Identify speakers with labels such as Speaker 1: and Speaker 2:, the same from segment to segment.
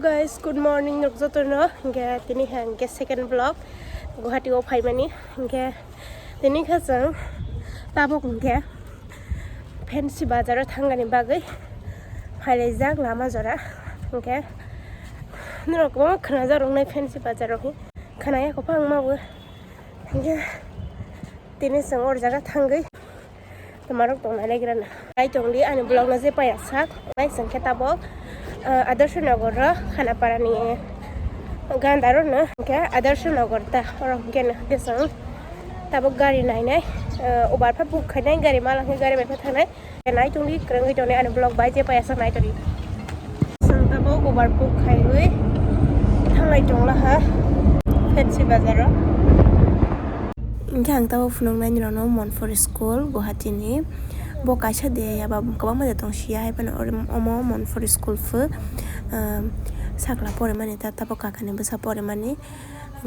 Speaker 1: guys, good morning. Nokjotono hingga tini hingga second vlog. Guwahati o faimani hingga tini khajang tabok hingga Fancybazar thangani bagai hailajak lama jora hingga nirokmo khanajarong nai Fancybazar hi khanaya ko pangmawo hingga tini sang or jaga thangai tomarok tongnai legrana ai tongli ani vlog na je payasak nai sangkhe tabok Adarsh Nagar Khanaparani Gandaro na ke Adarsh Nagar ta orang gen desang tabok gari nai nai obar pha buk khanai gari malang gari bai pha thanai nai tungli krangai tone an blog bai je payasa nai tori sang tabok obar buk khailui thangai tongla ha Fancybazar Gang tabok phunong nai no mon for school Guwahati ni bo kaisa de ya ba kabang ma tong sia hai pan omo mon for school fu sakla pore mani ta tapo kakani besa pore mani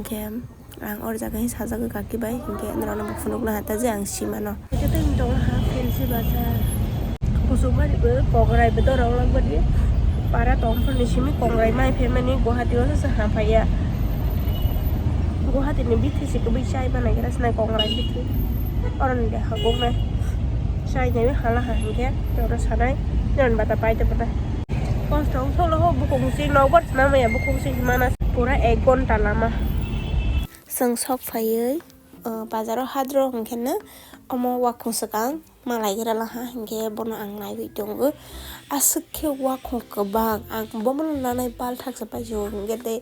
Speaker 1: ke ang or jaga hi sajaga kaki bai ke nrona bu funuk na ta je ang simano ke ta dong ha Fancybazar kusumari be pograi be dorong lag badi para tom phun ni simi kongrai mai femani Guwahati wa sa ha phaya Guwahati ni bithi si ko bi chai banai gara snai kongrai bithi oron de ha gong na sai này biết là hàng ghét rồi đó sao đấy nên bà ta bay cho bà ta con sống thôi là bố cùng xin nó bắt nó mày bố cùng xin mà nó pura egon ta lama sang sok phải ấy bazar hadro hingga na omo wakung sekang malai gara lah hingga bono unglai wi dong asuk ke wakung kebang ang bomo nanai bal thak sa pajo hingga de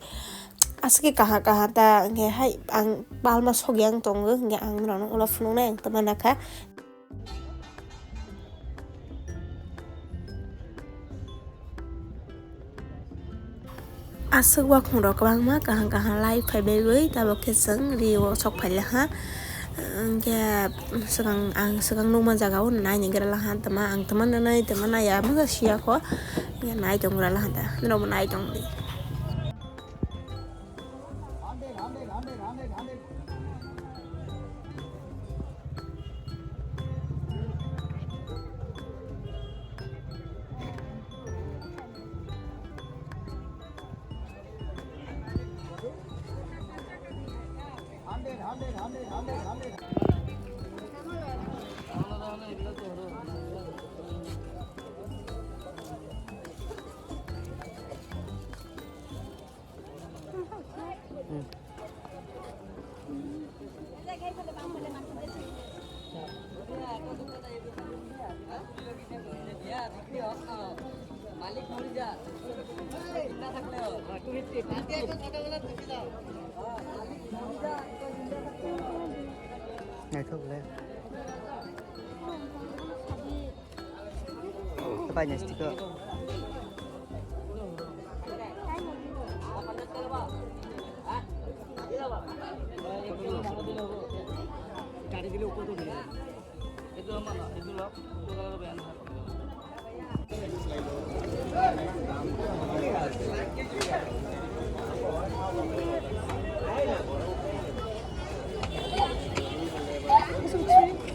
Speaker 1: asuk kaha ta hingga hai ang bal ma sogyang tong hingga ang nono ola funung na yang teman ka asuk wakung rok bang ma kahang lai phai bai bai tabok ke sang riwo sok phai la ha ya segang numa jaga un nai ni gara la han tama ang teman na ya ma sia ko ya nai tong gara la han ta no nai tong di
Speaker 2: ngày thuốc lên các bạn nhớ sticker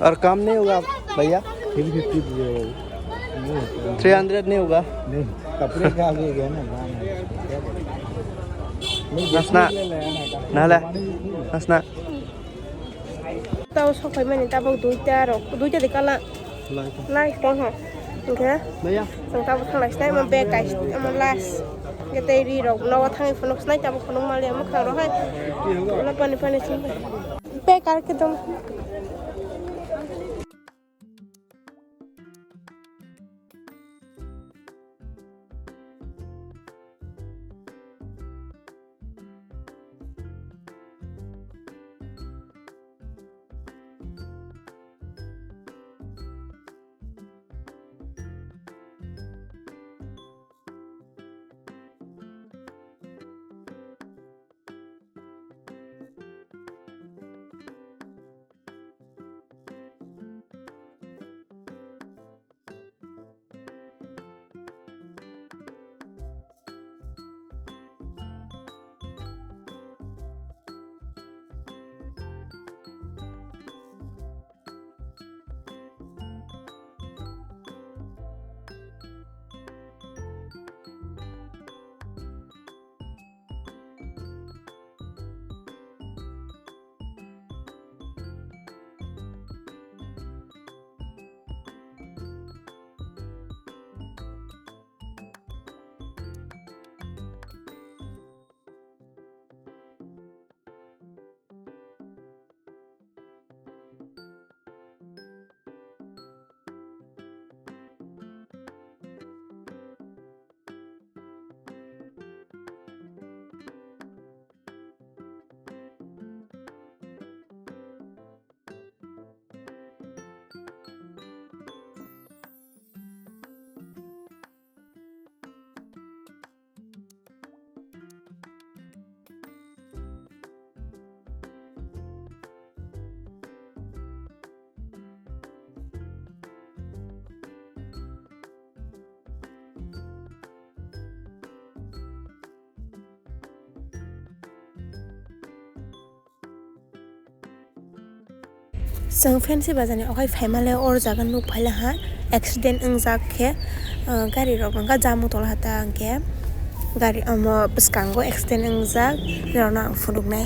Speaker 2: और कम नहीं होगा भैया 300 नहीं होगा
Speaker 3: नहीं कपड़े का आगे गया ना
Speaker 2: हंसना नाला हंसना
Speaker 1: tao sok phai mani tabok duita de kala lai tong ha hingga
Speaker 2: भैया
Speaker 1: sang tabok thanglai snai ma be kai ma las ke tei ri rok no thangai phunuk snai tabok phunuk mali am khang ro hai la pani sin be kar ke dom जों fancy बाजारनि अखाय फाइमाले और जागन नुक phyla हा accident अंजाक के गाड़ी रंगा जामु तोला हाता के गाड़ी बसकांगो एक्सीडेंट अंजाक रना फुदुकनाय